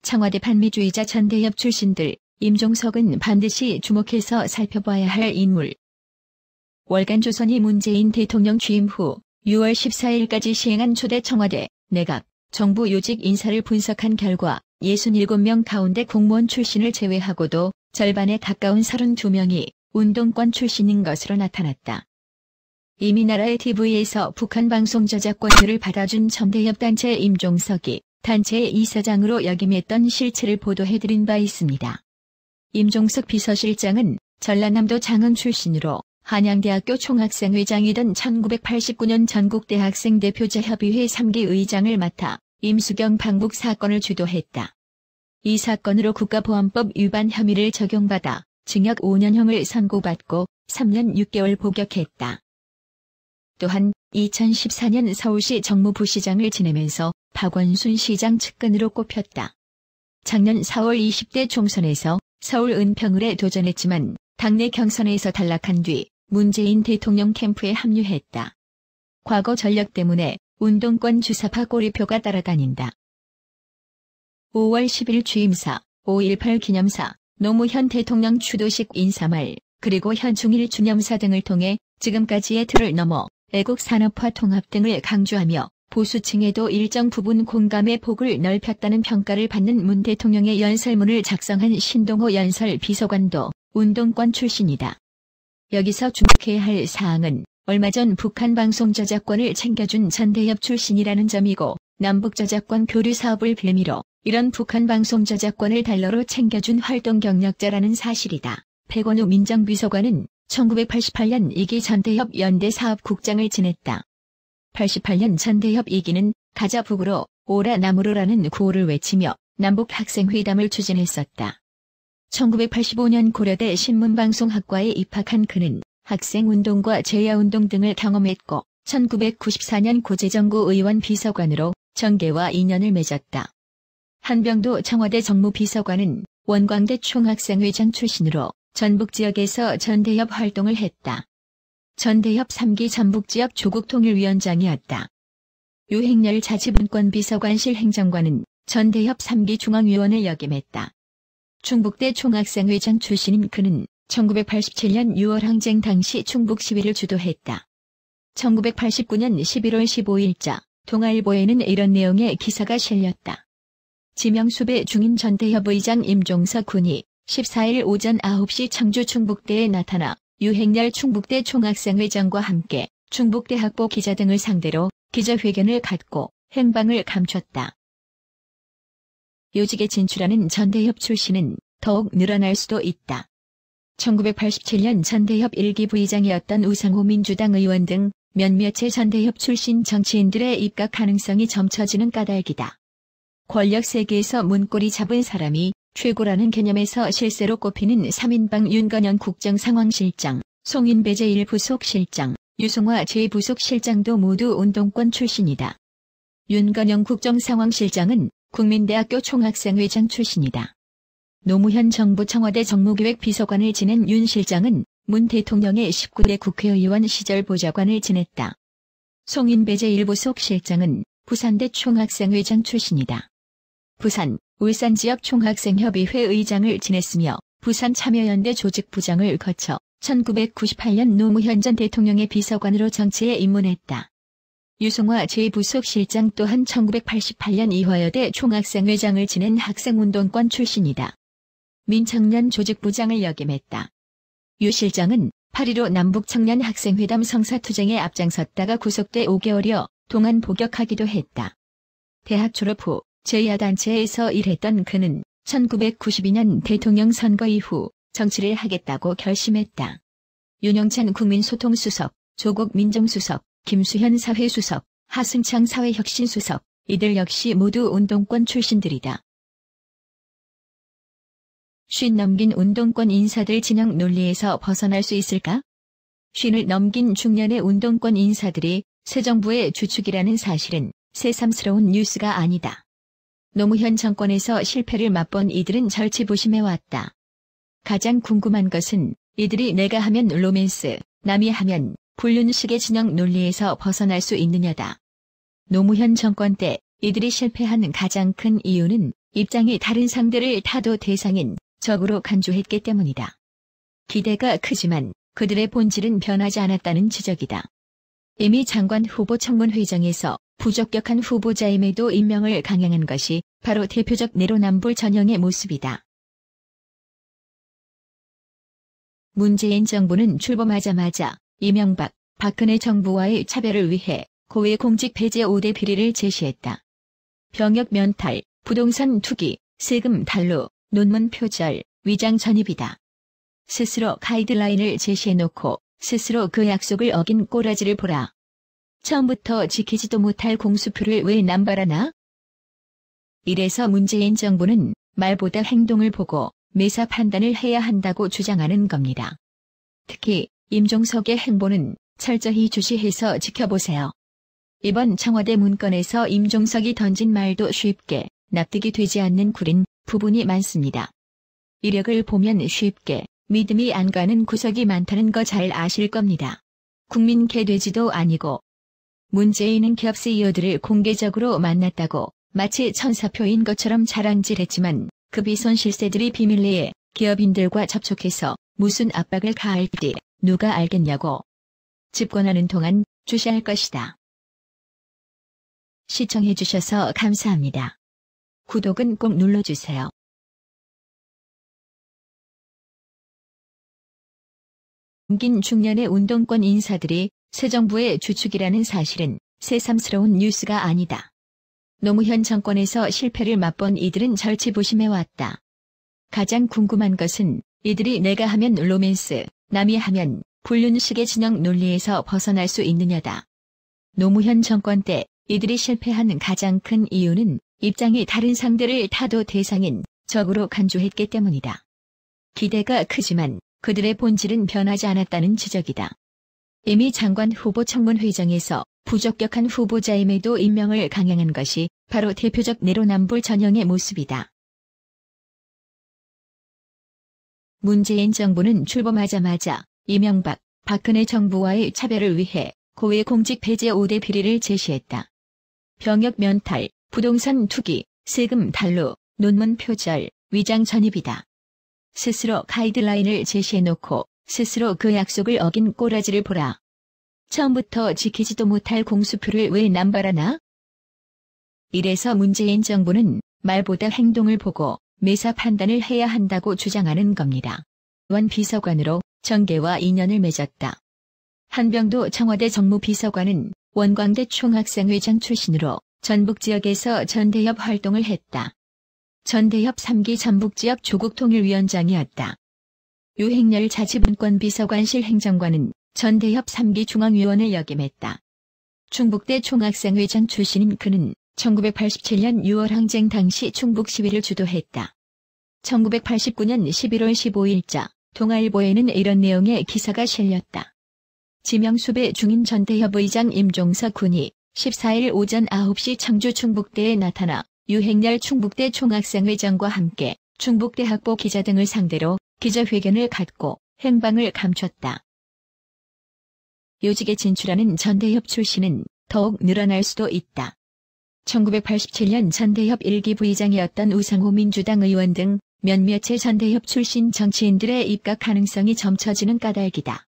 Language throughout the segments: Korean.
청와대 반미주의자 전대협 출신들, 임종석은 반드시 주목해서 살펴봐야 할 인물. 월간 조선이 문재인 대통령 취임 후 6월 14일까지 시행한 초대 청와대, 내각, 정부 요직 인사를 분석한 결과 67명 가운데 공무원 출신을 제외하고도 절반에 가까운 32명이 운동권 출신인 것으로 나타났다. 이미 나라의 TV에서 북한 방송 저작권료를 받아준 전대협 단체 임종석이 단체의 이사장으로 역임했던 실체를 보도해드린 바 있습니다. 임종석 비서실장은 전라남도 장흥 출신으로 한양대학교 총학생회장이던 1989년 전국대학생대표자협의회 3기 의장을 맡아 임수경 방북 사건을 주도했다. 이 사건으로 국가보안법 위반 혐의를 적용받아 징역 5년형을 선고받고 3년 6개월 복역했다. 또한 2014년 서울시 정무부시장을 지내면서 박원순 시장 측근으로 꼽혔다. 작년 4월 20대 총선에서 서울 은평을에 도전했지만 당내 경선에서 탈락한 뒤 문재인 대통령 캠프에 합류했다. 과거 전력 때문에 운동권 주사파 꼬리표가 따라다닌다. 5월 10일 취임사, 5.18 기념사, 노무현 대통령 추도식 인사말, 그리고 현충일 주념사 등을 통해 지금까지의 틀을 넘어 애국 산업화 통합 등을 강조하며 보수층에도 일정 부분 공감의 폭을 넓혔다는 평가를 받는 문 대통령의 연설문을 작성한 신동호 연설 비서관도 운동권 출신이다. 여기서 주목해야 할 사항은 얼마 전 북한 방송 저작권을 챙겨준 전대협 출신이라는 점이고, 남북 저작권 교류 사업을 빌미로 이런 북한 방송 저작권을 달러로 챙겨준 활동 경력자라는 사실이다. 백원우 민정비서관은 1988년 2기 전대협 연대사업국장을 지냈다. 88년 전대협 2기는 가자 북으로 오라 남으로라는 구호를 외치며 남북학생회담을 추진했었다. 1985년 고려대 신문방송학과에 입학한 그는 학생운동과 제야운동 등을 경험했고 1994년 고재정구 의원 비서관으로 정계와 인연을 맺었다. 한병도 청와대 정무비서관은 원광대 총학생회장 출신으로 전북지역에서 전대협 활동을 했다. 전대협 3기 전북지역 조국통일위원장이었다. 유행렬 자치분권비서관실 행정관은 전대협 3기 중앙위원을 역임했다. 충북대 총학생회장 출신인 그는 1987년 6월 항쟁 당시 충북 시위를 주도했다. 1989년 11월 15일자 동아일보에는 이런 내용의 기사가 실렸다. 지명수배 중인 전대협 의장 임종석 군이 14일 오전 9시 청주 충북대에 나타나 유행렬 충북대 총학생회장과 함께 충북대 학보 기자 등을 상대로 기자회견을 갖고 행방을 감췄다. 요직에 진출하는 전대협 출신은 더욱 늘어날 수도 있다. 1987년 전대협 1기 부의장이었던 우상호 민주당 의원 등 몇몇의 전대협 출신 정치인들의 입각 가능성이 점쳐지는 까닭이다. 권력 세계에서 문고리 잡은 사람이 최고라는 개념에서 실세로 꼽히는 3인방 윤건영 국정상황실장, 송인배 제1부속실장, 유승화 제2부속실장도 모두 운동권 출신이다. 윤건영 국정상황실장은 국민대학교 총학생회장 출신이다. 노무현 정부 청와대 정무기획비서관을 지낸 윤 실장은 문 대통령의 19대 국회의원 시절 보좌관을 지냈다. 송인배 제1부속실장은 부산대 총학생회장 출신이다. 부산, 울산 지역 총학생협의회 의장을 지냈으며 부산 참여연대 조직부장을 거쳐 1998년 노무현 전 대통령의 비서관으로 정치에 입문했다. 유승화 제2부속실장 또한 1988년 이화여대 총학생회장을 지낸 학생운동권 출신이다. 민청년 조직부장을 역임했다. 유 실장은 8.15 남북청년학생회담 성사투쟁에 앞장섰다가 구속돼 5개월여 동안 복역하기도 했다. 대학 졸업 후 제2야단체에서 일했던 그는 1992년 대통령 선거 이후 정치를 하겠다고 결심했다. 윤영찬 국민소통수석, 조국 민정수석, 김수현 사회수석, 하승창 사회혁신수석, 이들 역시 모두 운동권 출신들이다. 50 넘긴 운동권 인사들 진영 논리에서 벗어날 수 있을까? 50을 넘긴 중년의 운동권 인사들이 새 정부의 주축이라는 사실은 새삼스러운 뉴스가 아니다. 노무현 정권에서 실패를 맛본 이들은 절치부심해왔다. 가장 궁금한 것은 이들이 내가 하면 로맨스, 남이 하면 불륜식의 진영 논리에서 벗어날 수 있느냐다. 노무현 정권 때 이들이 실패한 가장 큰 이유는 입장이 다른 상대를 타도 대상인 적으로 간주했기 때문이다. 기대가 크지만 그들의 본질은 변하지 않았다는 지적이다. 이미 장관 후보 청문회장에서 부적격한 후보자임에도 임명을 강행한 것이 바로 대표적 내로남불 전형의 모습이다. 문재인 정부는 출범하자마자 이명박, 박근혜 정부와의 차별을 위해 고위공직 배제 5대 비리를 제시했다. 병역 면탈, 부동산 투기, 세금 탈루, 논문 표절, 위장 전입이다. 스스로 가이드라인을 제시해놓고 스스로 그 약속을 어긴 꼬라지를 보라. 처음부터 지키지도 못할 공수표를 왜 남발하나? 이래서 문재인 정부는 말보다 행동을 보고 매사 판단을 해야 한다고 주장하는 겁니다. 특히 임종석의 행보는 철저히 주시해서 지켜보세요. 이번 청와대 문건에서 임종석이 던진 말도 쉽게 납득이 되지 않는 구린 부분이 많습니다. 이력을 보면 쉽게 믿음이 안 가는 구석이 많다는 거 잘 아실 겁니다. 국민 개돼지도 아니고 문재인은 기업 CEO들을 공개적으로 만났다고 마치 천사표인 것처럼 자랑질했지만 그 비선 실세들이 비밀리에 기업인들과 접촉해서 무슨 압박을 가할지 누가 알겠냐고. 집권하는 동안 주시할 것이다. 시청해주셔서 감사합니다. 구독은 꼭 눌러주세요. 긴 중년의 운동권 인사들이 새 정부의 주축이라는 사실은 새삼스러운 뉴스가 아니다. 노무현 정권에서 실패를 맛본 이들은 절치부심해왔다. 가장 궁금한 것은 이들이 내가 하면 로맨스, 남이 하면 불륜식의 진영 논리에서 벗어날 수 있느냐다. 노무현 정권 때 이들이 실패한 가장 큰 이유는 입장이 다른 상대를 타도 대상인 적으로 간주했기 때문이다. 기대가 크지만 그들의 본질은 변하지 않았다는 지적이다. 이미 장관 후보 청문회장에서 부적격한 후보자임에도 임명을 강행한 것이 바로 대표적 내로남불 전형의 모습이다. 문재인 정부는 출범하자마자 이명박, 박근혜 정부와의 차별을 위해 고위공직 배제 5대 비리를 제시했다. 병역 면탈, 부동산 투기, 세금 탈루, 논문 표절, 위장 전입이다. 스스로 가이드라인을 제시해놓고 스스로 그 약속을 어긴 꼬라지를 보라. 처음부터 지키지도 못할 공수표를 왜 남발하나? 이래서 문재인 정부는 말보다 행동을 보고 매사 판단을 해야 한다고 주장하는 겁니다. 원 비서관으로 정계와 인연을 맺었다. 한병도 청와대 정무비서관은 원광대 총학생회장 출신으로 전북 지역에서 전대협 활동을 했다. 전대협 3기 전북지역 조국통일위원장이었다. 유행열 자치분권비서관실 행정관은 전대협 3기 중앙위원을 역임했다. 충북대 총학생회장 출신인 그는 1987년 6월 항쟁 당시 충북 시위를 주도했다. 1989년 11월 15일자 동아일보에는 이런 내용의 기사가 실렸다. 지명수배 중인 전대협 의장 임종석 군이 14일 오전 9시 청주 충북대에 나타나 유행열 충북대 총학생회장과 함께 충북대 학보 기자 등을 상대로 기자회견을 갖고 행방을 감췄다. 요직에 진출하는 전대협 출신은 더욱 늘어날 수도 있다. 1987년 전대협 1기 부의장이었던 우상호 민주당 의원 등 몇몇의 전대협 출신 정치인들의 입각 가능성이 점쳐지는 까닭이다.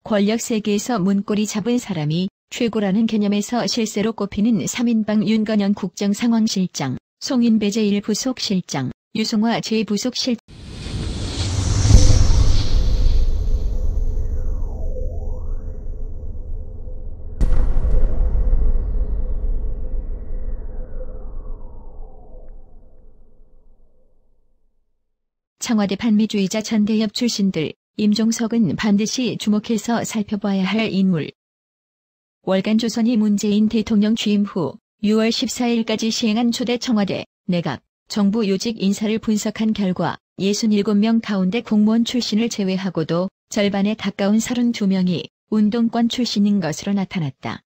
권력 세계에서 문고리 잡은 사람이 최고라는 개념에서 실세로 꼽히는 3인방 윤건영 국정상황실장, 송인배 제1부속실장, 유승화 제2부속실장. 청와대 반미주의자 전대협 출신들, 임종석은 반드시 주목해서 살펴봐야 할 인물. 월간 조선이 문재인 대통령 취임 후 6월 14일까지 시행한 초대 청와대, 내각, 정부 요직 인사를 분석한 결과 67명 가운데 공무원 출신을 제외하고도 절반에 가까운 32명이 운동권 출신인 것으로 나타났다.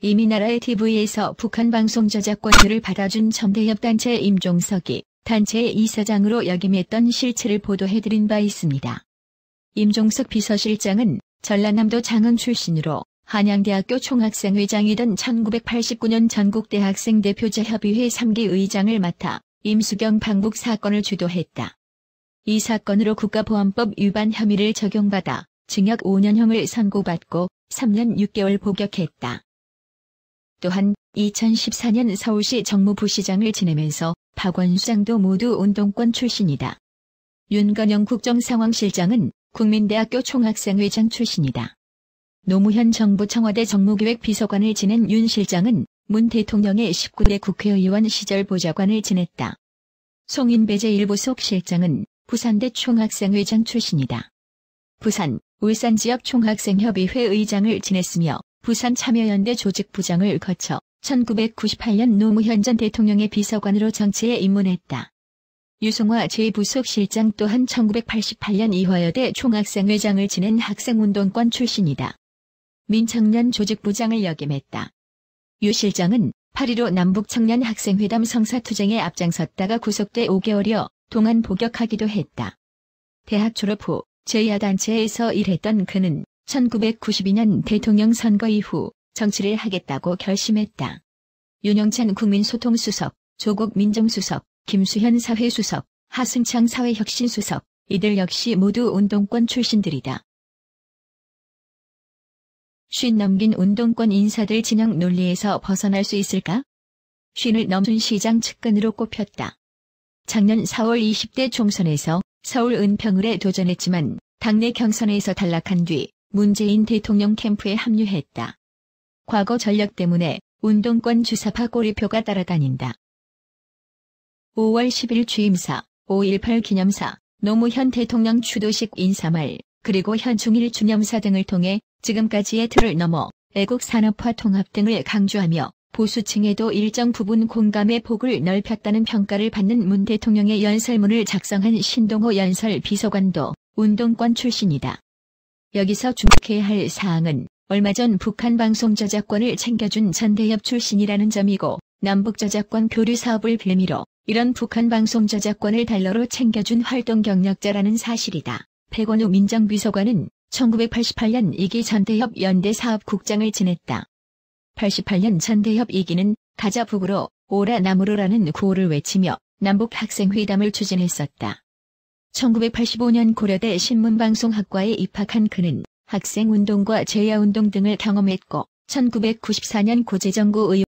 이미 나라의 TV에서 북한 방송 저작권료를 받아준 전대협 단체 임종석이 단체의 이사장으로 역임했던 실체를 보도해드린 바 있습니다. 임종석 비서실장은 전라남도 장흥 출신으로 한양대학교 총학생회장이던 1989년 전국대학생대표자협의회 3기 의장을 맡아 임수경 방북 사건을 주도했다. 이 사건으로 국가보안법 위반 혐의를 적용받아 징역 5년형을 선고받고 3년 6개월 복역했다. 또한 2014년 서울시 정무부시장을 지내면서 박원순 시장도 모두 운동권 출신이다. 윤건영 국정상황실장은 국민대학교 총학생회장 출신이다. 노무현 정부 청와대 정무기획비서관을 지낸 윤 실장은 문 대통령의 19대 국회의원 시절 보좌관을 지냈다. 송인배 제1부속 실장은 부산대 총학생회장 출신이다. 부산, 울산 지역 총학생협의회 의장을 지냈으며 부산 참여연대 조직부장을 거쳐 1998년 노무현 전 대통령의 비서관으로 정치에 입문했다. 유승화 제2부속 실장 또한 1988년 이화여대 총학생회장을 지낸 학생운동권 출신이다. 민청년 조직부장을 역임했다. 유 실장은 8.15 남북청년학생회담 성사투쟁에 앞장섰다가 구속돼 5개월여 동안 복역하기도 했다. 대학 졸업 후 제2야단체에서 일했던 그는 1992년 대통령 선거 이후 정치를 하겠다고 결심했다. 윤영찬 국민소통수석, 조국 민정수석, 김수현 사회수석, 하승창 사회혁신수석, 이들 역시 모두 운동권 출신들이다. 50 넘긴 운동권 인사들 진영 논리에서 벗어날 수 있을까? 50을 넘은 시장 측근으로 꼽혔다. 작년 4월 20대 총선에서 서울 은평을에 도전했지만 당내 경선에서 탈락한 뒤 문재인 대통령 캠프에 합류했다. 과거 전력 때문에 운동권 주사파 꼬리표가 따라다닌다. 5월 10일 취임사, 5.18 기념사, 노무현 대통령 추도식 인사말, 그리고 현충일 주념사 등을 통해 지금까지의 틀을 넘어 애국 산업화 통합 등을 강조하며 보수층에도 일정 부분 공감의 폭을 넓혔다는 평가를 받는 문 대통령의 연설문을 작성한 신동호 연설 비서관도 운동권 출신이다. 여기서 주목해야 할 사항은 얼마 전 북한 방송 저작권을 챙겨준 전대협 출신이라는 점이고 남북 저작권 교류 사업을 빌미로 이런 북한 방송 저작권을 달러로 챙겨준 활동 경력자라는 사실이다. 백원우 민정비서관은 1988년 2기 전대협 연대사업국장을 지냈다. 88년 전대협 2기는 가자 북으로 오라 남으로라는 구호를 외치며 남북학생회담을 추진했었다. 1985년 고려대 신문방송학과에 입학한 그는 학생운동과 제야운동 등을 경험했고 1994년 고재정구 의원